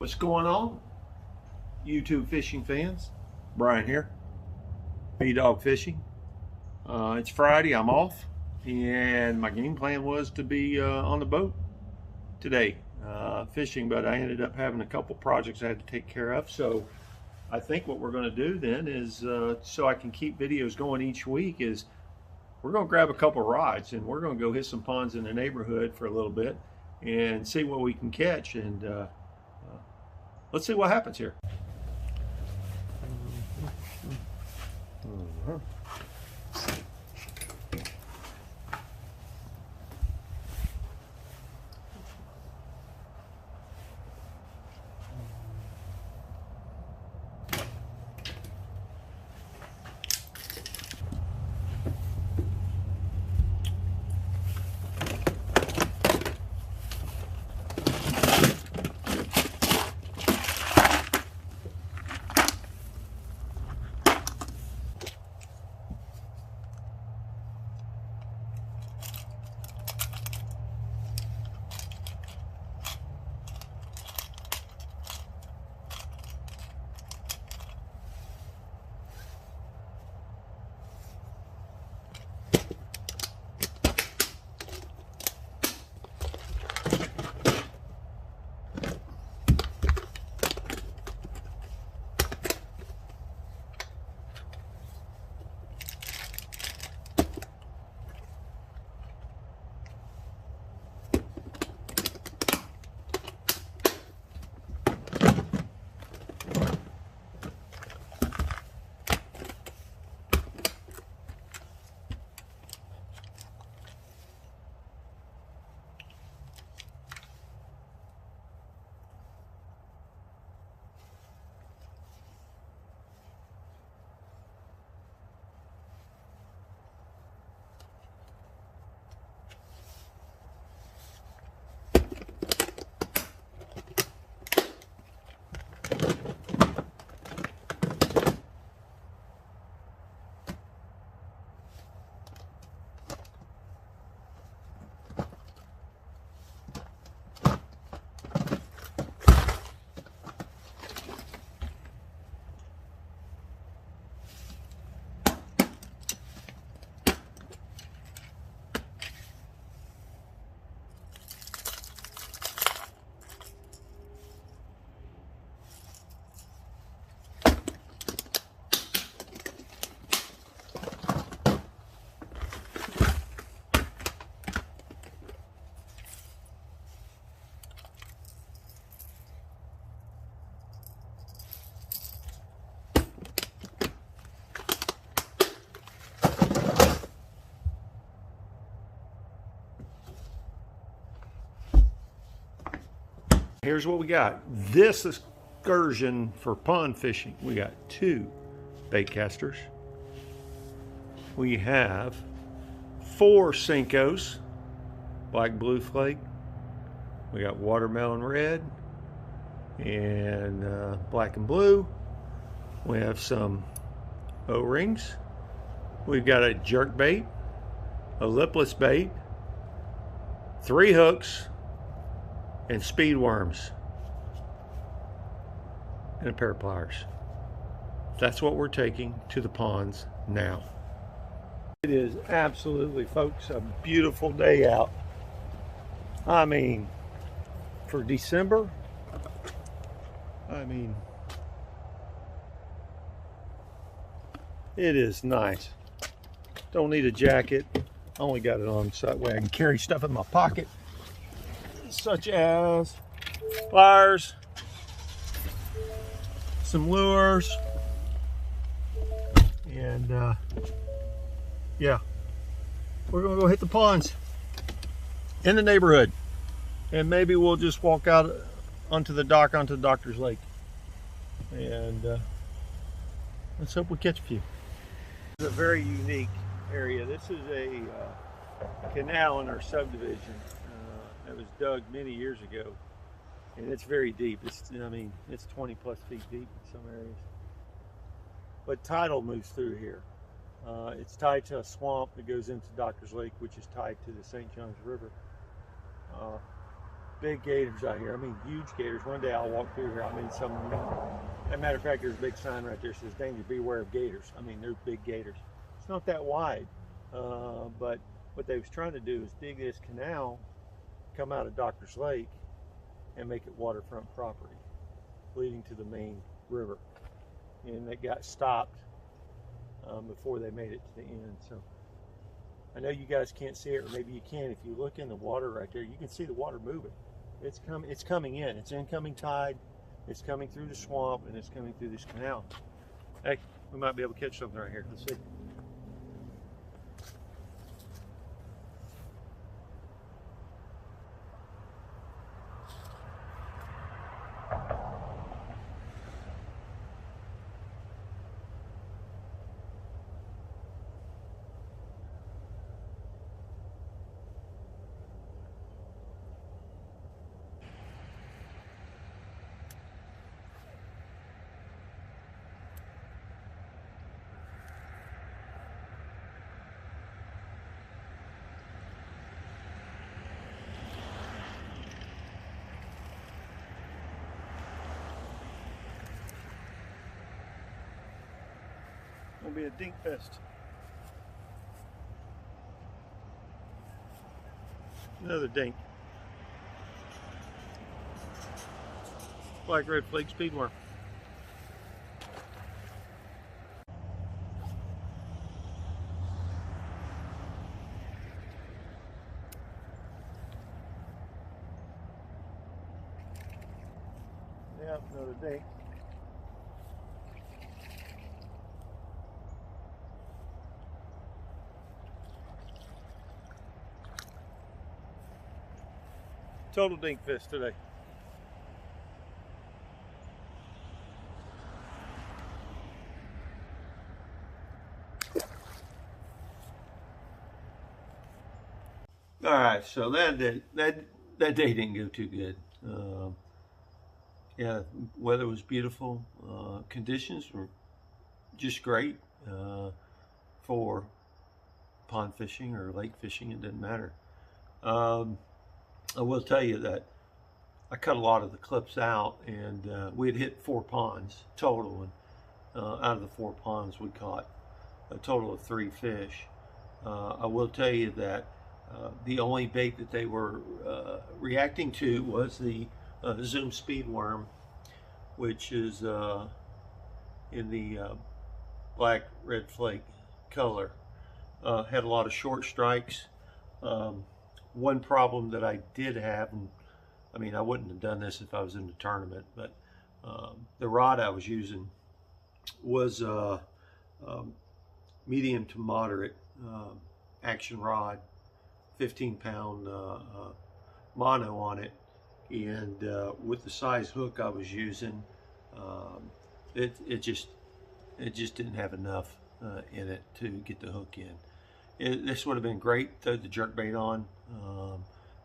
What's going on, YouTube fishing fans? Brian here, B-Dog Fishing. It's Friday, I'm off, and my game plan was to be on the boat today fishing, but I ended up having a couple projects I had to take care of. So I think what we're going to do then is, so I can keep videos going each week, is we're going to grab a couple rods and we're going to go hit some ponds in the neighborhood for a little bit and see what we can catch, and let's see what happens here. Here's what we got. This excursion for pond fishing, we got 2 bait casters. We have 4 Senkos, black blue flake. We got watermelon red and black and blue. We have some O-rings. We've got a jerk bait, a lipless bait, 3 hooks, and speed worms, and a pair of pliers. That's what we're taking to the ponds now. It is absolutely, folks, a beautiful day out. I mean, for December, it is nice. Don't need a jacket. Only got it on so that way I can carry stuff in my pocket, such as pliers, some lures, and yeah, we're gonna go hit the ponds in the neighborhood, and maybe we'll just walk out onto the dock, onto the Doctor's Lake, and let's hope we catch a few. It's a very unique area. This is a canal in our subdivision. It was dug many years ago, and it's very deep. It's 20 plus feet deep in some areas. But tidal moves through here. It's tied to a swamp that goes into Doctor's Lake, which is tied to the St. Johns River. big gators out here. I mean, huge gators. One day I'll walk through here. I mean, some. As a matter of fact, there's a big sign right there that says "Danger, beware of gators." I mean, there's big gators. It's not that wide, but what they was trying to do is dig this canal, come out of Doctor's Lake, and make it waterfront property, leading to the main river. And it got stopped before they made it to the end. So I know you guys can't see it, or maybe you can. If you look in the water right there, you can see the water moving. It's coming in. It's incoming tide. It's coming through the swamp, and it's coming through this canal. Hey, we might be able to catch something right here. Let's see. Gonna be a dink fest. Another dink. Black red flake speedworm. Yep, another dink. Total dink fest today. All right, so that day didn't go too good. Yeah, weather was beautiful. Conditions were just great for pond fishing or lake fishing. It didn't matter. I will tell you that I cut a lot of the clips out, and we had hit 4 ponds total, and out of the 4 ponds we caught a total of 3 fish. I will tell you that the only bait that they were reacting to was the Zoom speed worm, which is in the black red flake color. Had a lot of short strikes. One problem that I did have, and I mean, I wouldn't have done this if I was in the tournament, but the rod I was using was medium to moderate action rod, 15-pound mono on it, and with the size hook I was using, it just didn't have enough in it to get the hook in. This would have been great, throw the jerkbait on.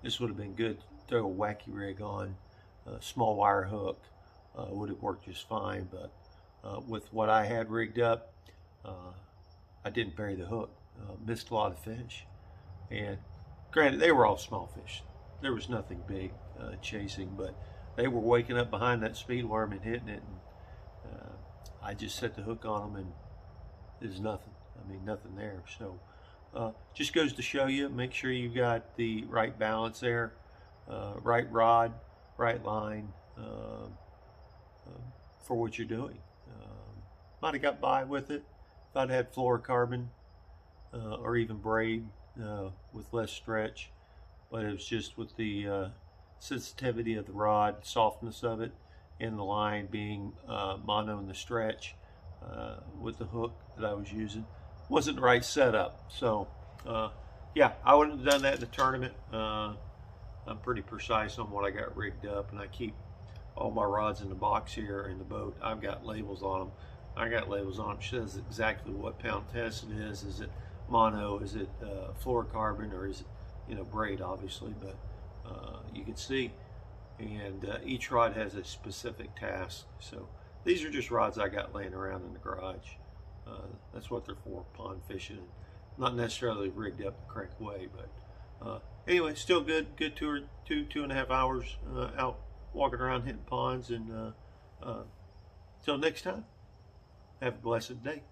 This would have been good, throw a wacky rig on, small wire hook, would have worked just fine. But with what I had rigged up, I didn't bury the hook. Missed a lot of fish. And granted, they were all small fish. There was nothing big chasing, but they were waking up behind that speed worm and hitting it. And I just set the hook on them, and there's nothing. I mean, nothing there. So just goes to show you, make sure you've got the right balance there, right rod, right line for what you're doing. Might have got by with it if I'd had fluorocarbon or even braid with less stretch, but it was just with the sensitivity of the rod, softness of it, and the line being mono in the stretch with the hook that I was using. Wasn't the right setup. So yeah, I wouldn't have done that in the tournament. I'm pretty precise on what I got rigged up, and I keep all my rods in the box here in the boat. I've got labels on them. I got labels on them. It says exactly what pound test it is. Is it mono? Is it fluorocarbon? Or is it, braid, obviously, but you can see. And each rod has a specific task. So these are just rods I got laying around in the garage. That's what they're for, pond fishing. Not necessarily rigged up the correct way, but anyway, still good. Good 2.5 hours out walking around hitting ponds. And till next time, have a blessed day.